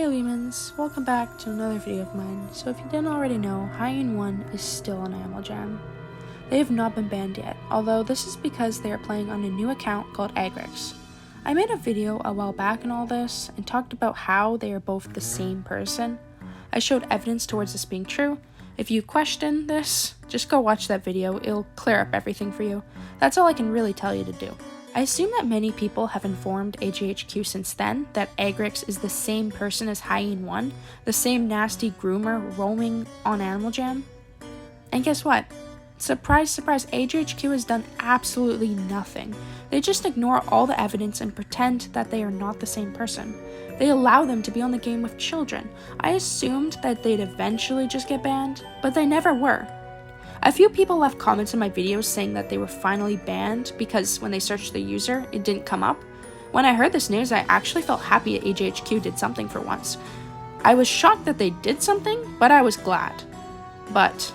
Leamons, welcome back to another video of mine. So if you didn't already know, High-1 is still on Animal Jam. They have not been banned yet, although this is because they are playing on a new account called AJHQ. I made a video a while back on all this and talked about how they are both the same person. I showed evidence towards this being true. If you question this, just go watch that video, it'll clear up everything for you. That's all I can really tell you to do. I assume that many people have informed AJHQ since then that AJHQ is the same person as High-1, the same nasty groomer roaming on Animal Jam. And guess what? Surprise, surprise, AJHQ has done absolutely nothing. They just ignore all the evidence and pretend that they are not the same person. They allow them to be on the game with children. I assumed that they'd eventually just get banned, but they never were. A few people left comments in my videos saying that they were finally banned because when they searched the user, it didn't come up. When I heard this news, I actually felt happy that AJHQ did something for once. I was shocked that they did something, but I was glad. But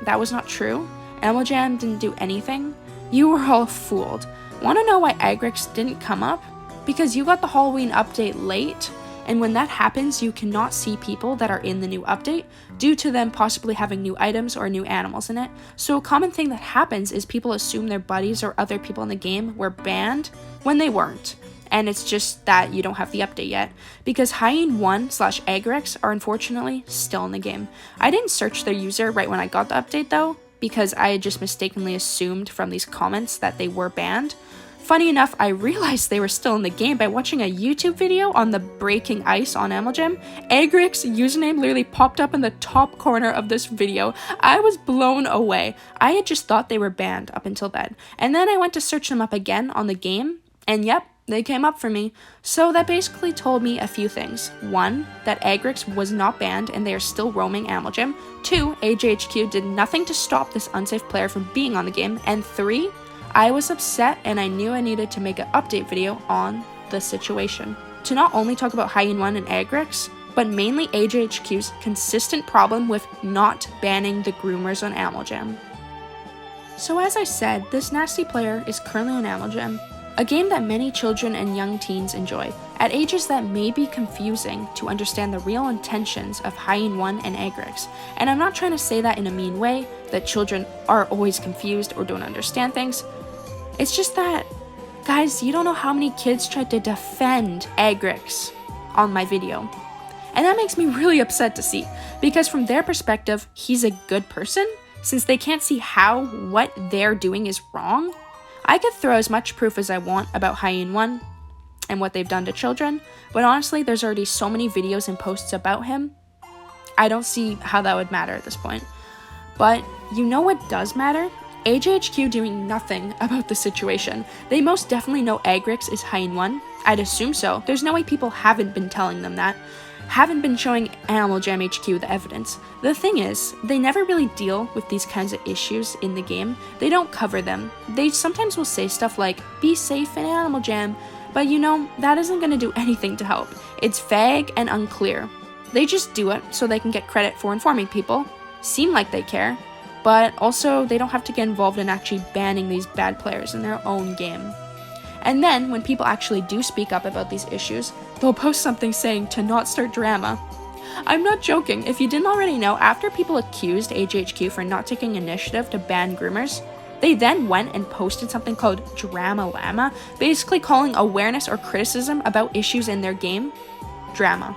that was not true. Animal Jam didn't do anything. You were all fooled. Want to know why AJHQ didn't come up? Because you got the Halloween update late, and when that happens, you cannot see people that are in the new update due to them possibly having new items or new animals in it. So a common thing that happens is people assume their buddies or other people in the game were banned when they weren't. And it's just that you don't have the update yet, because High-1/AJHQ are unfortunately still in the game. I didn't search their user right when I got the update though, because I had just mistakenly assumed from these comments that they were banned. Funny enough, I realized they were still in the game by watching a YouTube video on the breaking ice on Animal Jam. AJHQ's username literally popped up in the top corner of this video. I was blown away. I had just thought they were banned up until then. And then I went to search them up again on the game, and yep, they came up for me. So that basically told me a few things. 1, that AJHQ was not banned and they are still roaming Animal Jam. 2, AJHQ did nothing to stop this unsafe player from being on the game. And 3, I was upset and I knew I needed to make an update video on the situation. To not only talk about High-1 and AJHQ, but mainly AJHQ's consistent problem with not banning the groomers on Animal Jam. So as I said, this nasty player is currently on Animal Jam, a game that many children and young teens enjoy, at ages that may be confusing to understand the real intentions of High-1 and AJHQ. And I'm not trying to say that in a mean way, that children are always confused or don't understand things. It's just that, guys, you don't know how many kids tried to defend AJHQ on my video. And that makes me really upset to see, because from their perspective, he's a good person, since they can't see how what they're doing is wrong. I could throw as much proof as I want about High-1 and what they've done to children, but honestly, there's already so many videos and posts about him, I don't see how that would matter at this point. But you know what does matter? AJHQ doing nothing about the situation. They most definitely know AJHQ is High-1. I'd assume so. There's no way people haven't been telling them that. Haven't been showing Animal Jam HQ the evidence. The thing is, they never really deal with these kinds of issues in the game. They don't cover them. They sometimes will say stuff like, be safe in Animal Jam, but you know, that isn't going to do anything to help. It's vague and unclear. They just do it so they can get credit for informing people, seem like they care, but also they don't have to get involved in actually banning these bad players in their own game. And then, when people actually do speak up about these issues, they'll post something saying to not start drama. I'm not joking. If you didn't already know, after people accused AJHQ for not taking initiative to ban groomers, they then went and posted something called Drama Llama, basically calling awareness or criticism about issues in their game drama.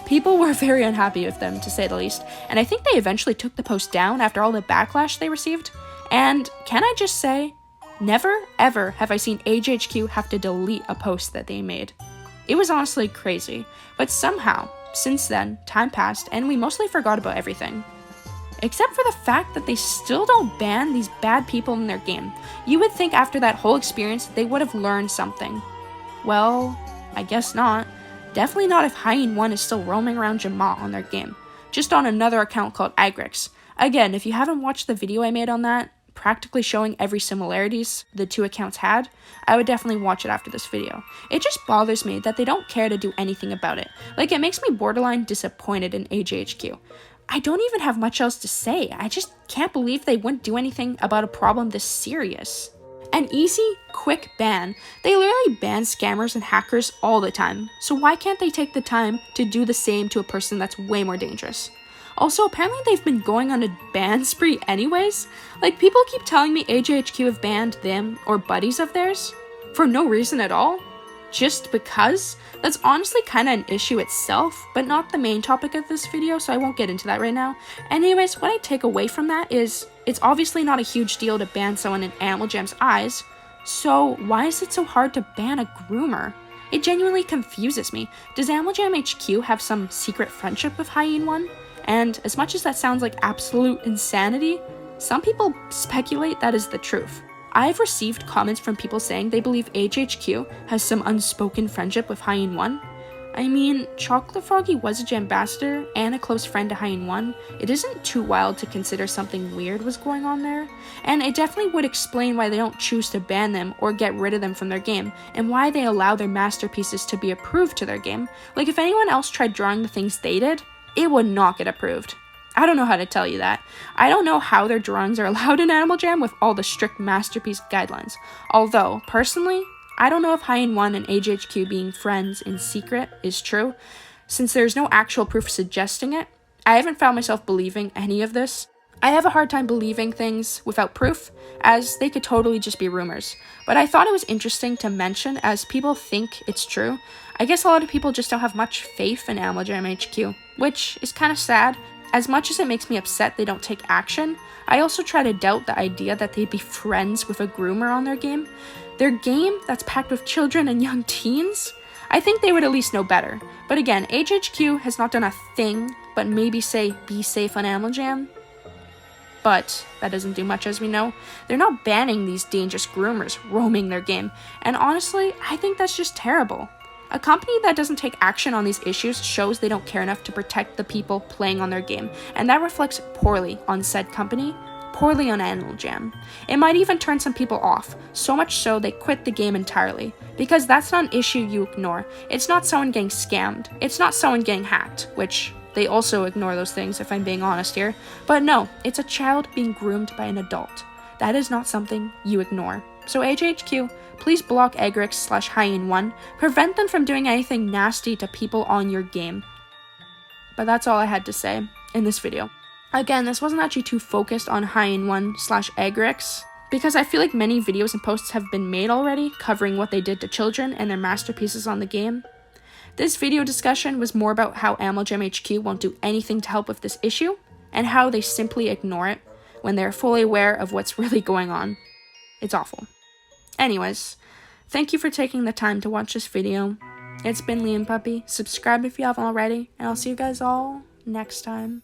People were very unhappy with them, to say the least, and I think they eventually took the post down after all the backlash they received. And can I just say, never ever have I seen AJHQ have to delete a post that they made. It was honestly crazy, but somehow, since then, time passed and we mostly forgot about everything. Except for the fact that they still don't ban these bad people in their game. You would think after that whole experience they would have learned something. Well, I guess not. Definitely not if High-1 is still roaming around Jamaa on their game, just on another account called AJHQ. Again, if you haven't watched the video I made on that, practically showing every similarities the two accounts had, I would definitely watch it after this video. It just bothers me that they don't care to do anything about it. Like, it makes me borderline disappointed in AJHQ. I don't even have much else to say. I just can't believe they wouldn't do anything about a problem this serious. An easy, quick ban. They literally ban scammers and hackers all the time, so why can't they take the time to do the same to a person that's way more dangerous? Also, apparently they've been going on a ban spree anyways. Like, people keep telling me AJHQ have banned them or buddies of theirs for no reason at all. Just because? That's honestly kind of an issue itself, but not the main topic of this video, so I won't get into that right now. Anyways, what I take away from that is, it's obviously not a huge deal to ban someone in Animal Jam's eyes, so why is it so hard to ban a groomer? It genuinely confuses me. Does Animal Jam HQ have some secret friendship with Hyene 1? And as much as that sounds like absolute insanity, some people speculate that is the truth. I've received comments from people saying they believe AJHQ has some unspoken friendship with Hyene 1. I mean, Chocolate Froggy was a Jam ambassador and a close friend to Hyene 1. It isn't too wild to consider something weird was going on there, and it definitely would explain why they don't choose to ban them or get rid of them from their game, and why they allow their masterpieces to be approved to their game. Like, if anyone else tried drawing the things they did, it would not get approved. I don't know how to tell you that. I don't know how their drawings are allowed in Animal Jam with all the strict masterpiece guidelines. Although, personally, I don't know if Hyene 1 and AJHQ being friends in secret is true, since there's no actual proof suggesting it. I haven't found myself believing any of this. I have a hard time believing things without proof, as they could totally just be rumors. But I thought it was interesting to mention, as people think it's true. I guess a lot of people just don't have much faith in Animal Jam HQ, which is kind of sad. As much as it makes me upset they don't take action, I also try to doubt the idea that they'd be friends with a groomer on their game. Their game that's packed with children and young teens? I think they would at least know better. But again, AJHQ has not done a thing but maybe say be safe on Animal Jam. But that doesn't do much, as we know. They're not banning these dangerous groomers roaming their game, and honestly, I think that's just terrible. A company that doesn't take action on these issues shows they don't care enough to protect the people playing on their game, and that reflects poorly on said company, poorly on Animal Jam. It might even turn some people off, so much so they quit the game entirely, because that's not an issue you ignore. It's not someone getting scammed, it's not someone getting hacked, which they also ignore those things if I'm being honest here, but no, it's a child being groomed by an adult. That is not something you ignore. So AJHQ, please block Agrix/Hyene 1, prevent them from doing anything nasty to people on your game. But that's all I had to say in this video. Again, this wasn't actually too focused on Hyene 1/Agrix, because I feel like many videos and posts have been made already covering what they did to children and their masterpieces on the game. This video discussion was more about how Animal Jam HQ won't do anything to help with this issue, and how they simply ignore it when they're fully aware of what's really going on. It's awful. Anyways, thank you for taking the time to watch this video. It's been Leamon Puppy. Subscribe if you haven't already, and I'll see you guys all next time.